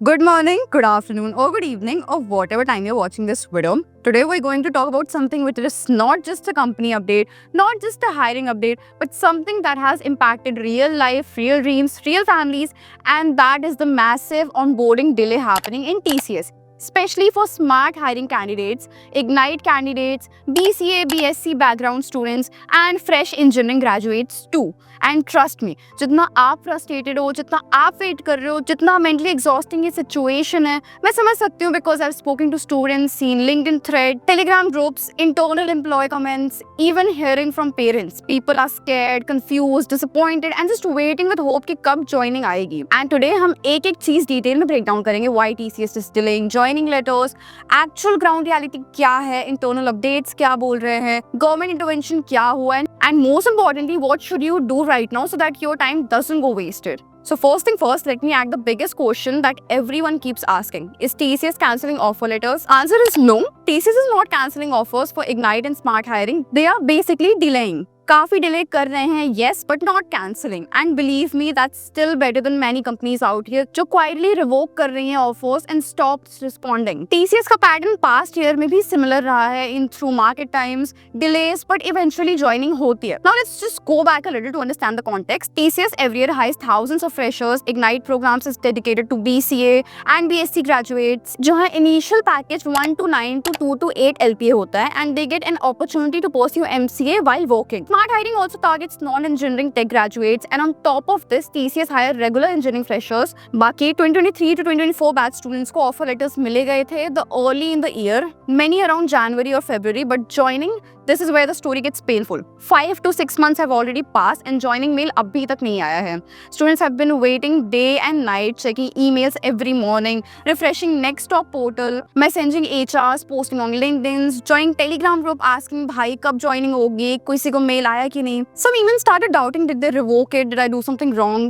Good morning, good afternoon, or good evening, or whatever time you're watching this video. Today, we're going to talk about something which is not just a company update, not just a hiring update, but something that has impacted real life, real dreams, real families, and that is the massive onboarding delay happening in TCS. Especially for smart hiring candidates, Ignite candidates, BCA, BSc background students, and fresh engineering graduates too. And trust me, जितना आप frustrated हो, जितना आप wait कर रहे हो, जितना mentally exhausting ये सिचुएशन है, मैं समझ सकती हूँ because I spoken to students, seen LinkedIn thread, Telegram groups, internal employee comments, even hearing from parents. People are scared, confused, disappointed and just waiting with hope कि कब ज्वाइनिंग आएगी. And today हम एक एक चीज डिटेल में break down करेंगे. Why TCS is delaying joining letters, actual ground reality क्या है, इंटरनल अपडेट्स क्या बोल रहे हैं, गवर्नमेंट इंटरवेंशन क्या हुआ, and most importantly, what should you do right now so that your time doesn't go wasted? So first thing first, let me ask the biggest question that everyone keeps asking. Is TCS cancelling offer letters? Answer is no. TCS is not cancelling offers for Ignite and Smart Hiring. They are basically delaying. काफी delay कर रहे हैं, yes, but not cancelling. And believe me, that's still better than many companies out here जो quietly revoke कर रही हैं offers and stops responding. TCS का pattern past year में भी similar रहा है in through market times, delays, but eventually joining होती है. Now let's just go back a little to understand the context. TCS every year hires thousands of freshers. Ignite programs is dedicated to BCA and BSc graduates. जहाँ initial package 1 to 9 to 2 to 8 LPA होता है and they get an opportunity to pursue MCA while working. Smart Hiring also targets non-engineering tech graduates, and on top of this, TCS hire regular engineering freshers. बाकी 2023 to 2024 batch students को offer letters मिले गए थे the early in the year, many around January or February, but joining, this is where the story gets painful. 5 to 6 months have already passed and joining mail अभी तक नहीं आया है. Students have been waiting day and night, checking emails every morning, refreshing Nextstop portal, messaging HRs, posting on LinkedIn, joining Telegram group asking भाई कब joining होगी, किसी को mail आया कि नहीं. Some even started doubting, did they revoke it, did I do something wrong,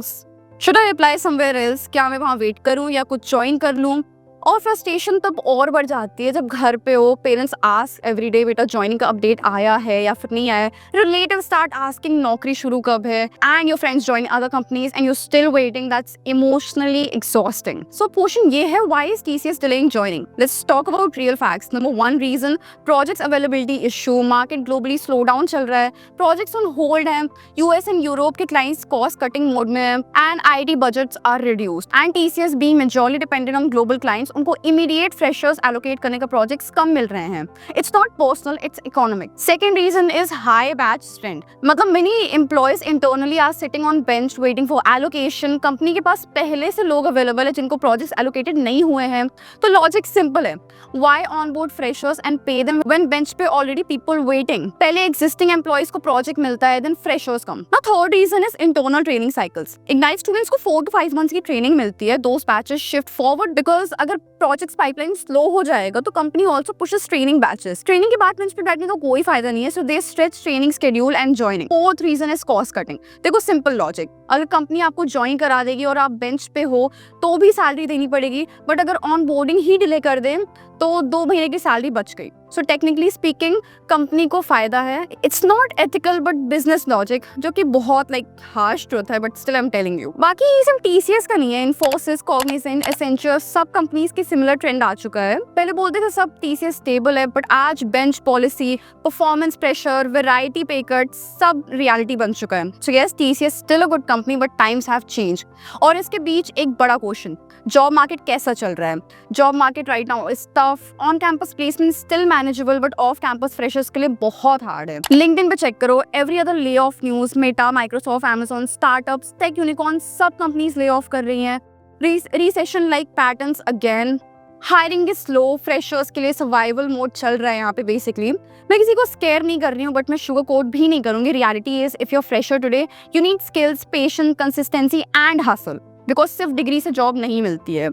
should I apply somewhere else, क्या मैं वहाँ wait करूँ या कुछ join कर लूँ. और फ्रस्ट्रेशन तब और बढ़ जाती है जब घर पे हो, पेरेंट्स आस्क एवरी डे बेटा ज्वाइनिंग का अपडेट आया है या फिर नहीं आया. रिलेटिव स्टार्ट आस्किंग नौकरी शुरू कब है, and your friends join other companies and you still waiting. That's emotionally exhausting. So question ये है, why is TCS delaying joining? Let's talk about real facts. Number 1 reason, projects availability issue. Market globally slow down चल रहा है, projects on hold है, US and Europe के clients cost cutting mode में है, and IT budgets are reduced. And TCS being majority dependent on global clients, उनको immediate freshers allocate करने का प्रोजेक्ट्स कम मिल रहे हैं. It's not personal, it's economic. Second reason is high batch strength. मतलब many employees internally are sitting on bench waiting for allocation. Company के पास पहले से लोग अवेलेबल है जिनको प्रोजेक्ट्स एलोकेटेड नहीं हुए हैं. तो लॉजिक सिंपल है, why onboard freshers and pay them when bench पे ऑलरेडी पीपल वेटिंग. पहले एग्जिस्टिंग एम्प्लॉयज को प्रोजेक्ट मिलता है, then freshers come. Now third reason is internal training cycles. Ignite students को 4 to 5 मंथ्स की ट्रेनिंग मिलती है. Those batches shift forward because अगर प्रोजेक्ट्स पाइपलाइन स्लो हो जाएगा तो company also pushes training batches. Training के बाद बेंच पे बैठने का कोई फायदा नहीं है, so they stretch training schedule and joining. Fourth reason is cost cutting. देखो सिंपल लॉजिक, अगर कंपनी आपको ज्वाइन करा देगी और आप बेंच पे हो तो भी सैलरी देनी पड़ेगी, बट अगर ऑन बोर्डिंग ही डिले कर दें तो 2 महीने की सैलरी बच गई. सो टेक्निकली स्पीकिंग कंपनी को फायदा है. It's not ethical but business logic, जो कि बहुत हार्श ट्रुथ है, but still I am telling you. बाकी ये सिर्फ टीसीएस का नहीं है, इन्फोसिस, कॉग्निजेंट, एसेंचर, सब कंपनीज की सिमिलर ट्रेंड आ चुका है. पहले बोलते थे सब टीसीएस स्टेबल है, बट आज bench policy, performance pressure, variety पे कट, सब रियलिटी बन चुका है. So yes, TCS still a good company but times have change. और इसके बीच एक बड़ा क्वेश्चन, जॉब मार्केट कैसा चल रहा है? Job market right now is tough. On campus placement still manageable, but off campus freshers के लिए बहुत हार्ड है. लिंक्डइन पे चेक करो, every other lay off news. Meta, Microsoft, Amazon, startups, tech unicorn, सब कंपनीज ले ऑफ कर रही हैं. Recession like patterns again. Hiring is slow, freshers के लिए सर्वाइवल मोड चल रहा है यहाँ पे. बेसिकली मैं किसी को स्केयर नहीं कर रही हूँ, बट मैं शुगर कोट भी नहीं करूंगी. Reality is, if you are fresher today, you need skills, patience, consistency and hustle, because सिर्फ डिग्री से जॉब नहीं मिलती है.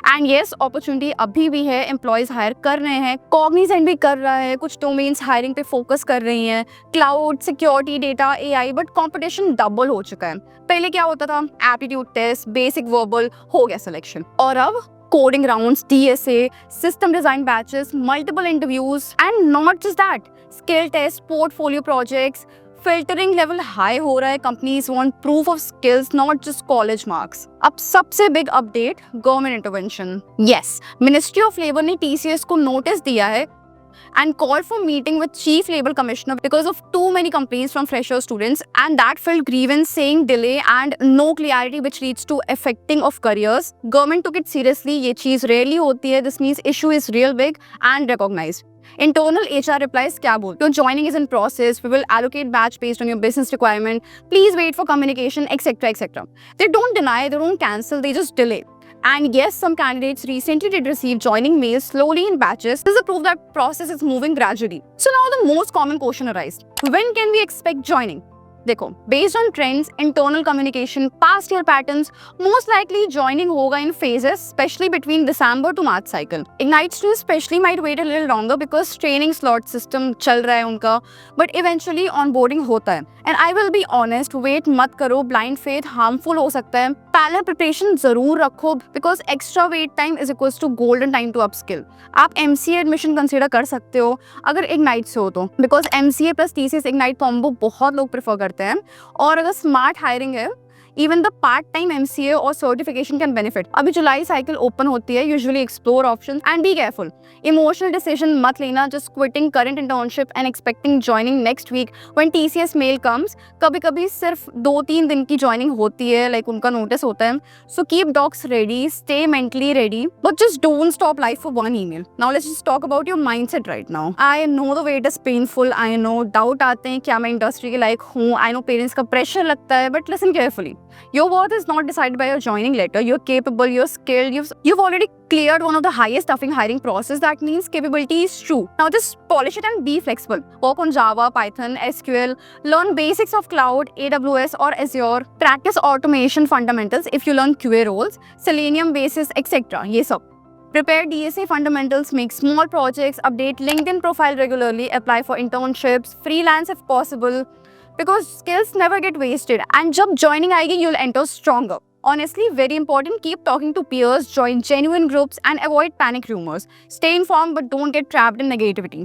एंड येस, अपॉर्चुनिटी अभी भी है, एम्प्लॉयज हायर कर रहे हैं, कॉग्निजेंट भी कर रहा है, कुछ डोमेन्स हायरिंग पे फोकस कर रही हैं, cloud, security, data, AI, but competition double हो चुका है. पहले क्या होता था, एप्टीट्यूड टेस्ट, बेसिक वर्बल, हो गया सिलेक्शन, और अब coding rounds, DSA, system design batches, multiple interviews, and not just that, skill tests, portfolio projects, filtering level high हो रहा है, companies want proof of skills not just college marks. अब सबसे big update, government intervention. Yes, ministry of labour ने TCS को notice दिया है and called for meeting with Chief Labour Commissioner because of too many complaints from fresher students, and that filled grievance saying delay and no clarity which leads to affecting of careers. Government took it seriously. ये चीज rarely होती है. This means issue is real big and recognized. Internal HR replies क्या बोलते? Your joining is in process. We will allocate batch based on your business requirement. Please wait for communication, etc., etc. They don't deny, they don't cancel, they just delay. And yes, some candidates recently did receive joining mails slowly in batches. This is a proof that process is moving gradually. So now the most common question arises. When can we expect joining? देखो, based on trends, internal communication, past year patterns, most likely joining होगा in phases, especially between December to March cycle. Ignite students especially might wait a little longer because training slot system चल रहा है उनका, but eventually onboarding होता है. And I will be honest, wait मत करो, blind faith harmful हो सकता है. Parallel preparation जरूर रखो because extra wait time is equals to golden time to upskill. आप MCA admission consider कर सकते हो अगर Ignite से हो तो, because MCA plus TCS Ignite combo बहुत लोग prefer करते हैं, और अगर स्मार्ट हायरिंग है even the part time MCA और सर्टिफिकेशन कैन बेनिफिट। अभी जुलाई साइकिल ओपन होती है, usually explore options and be careful. Emotional decision मत लेना, just quitting current internship and expecting joining next week when TCS mail comes. कभी कभी सिर्फ 2-3 दिन की ज्वाइनिंग होती है, लाइक उनका नोटिस होता है। So keep docs ready, stay mentally ready, but just don't stop life for one email. Now let's just talk about your mindset right now. I know the wait is painful, I know doubt आते हैं क्या मैं industry के लायक हूँ, I know parents का pressure लगता है, but listen carefully. Your worth is not decided by your joining letter. You're capable, you're skilled, you've already cleared one of the highest stuffing hiring process. That means capability is true. Now just polish it and be flexible. Work on Java, Python, SQL, learn basics of cloud, AWS or Azure, practice automation fundamentals if you learn QA roles, Selenium basis, etc. ये सब. Prepare DSA fundamentals, make small projects, update LinkedIn profile regularly, apply for internships, freelance if possible. Because skills never get wasted, and जब joining आएगी you'll enter stronger. Honestly, very important, keep talking to peers, join genuine groups and avoid panic rumors. Stay informed but don't get trapped in negativity.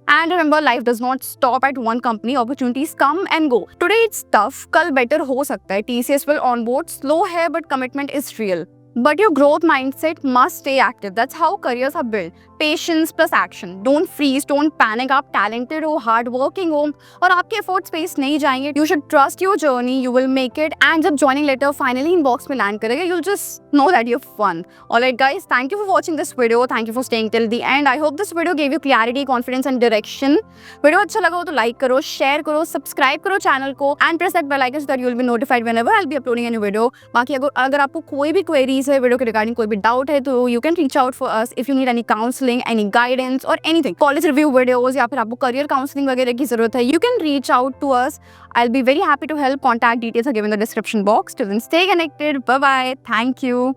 And remember, life does not stop at one company. Opportunities come and go. Today it's tough, कल better हो सकता है. TCS will onboard, slow है but commitment is real. But your growth mindset must stay active. That's how careers are built. Patience plus action. Don't freeze, don't panic. आप talented हो, hard working हो, और आपके efforts space नहीं जाएंगे. You should trust your journey. You will make it. And जब joining letter finally inbox में land करेगा, you'll just know that you've won. Alright guys, thank you for watching this video. Thank you for staying till the end. I hope this video gave you clarity, confidence and direction. Video अच्छा लगा हो तो like करो, share करो, subscribe करो channel को, and press that bell icon so that you will be notified whenever I'll be uploading a new video. बाकी अगर आपको कोई भी queries है वीडियो के रिगार्डिंग, कोई भी डाउट है, तो you can reach out for us if you need any counselling, any guidance और एनीथिंग, कॉलेज रिव्यू वीडियोस, या फिर आपको करियर काउंसलिंग वगैरह की जरूरत है, you can reach out to us. I will be very happy to help. Contact details are given in the description box. Till then stay connected. Bye bye. Thank you.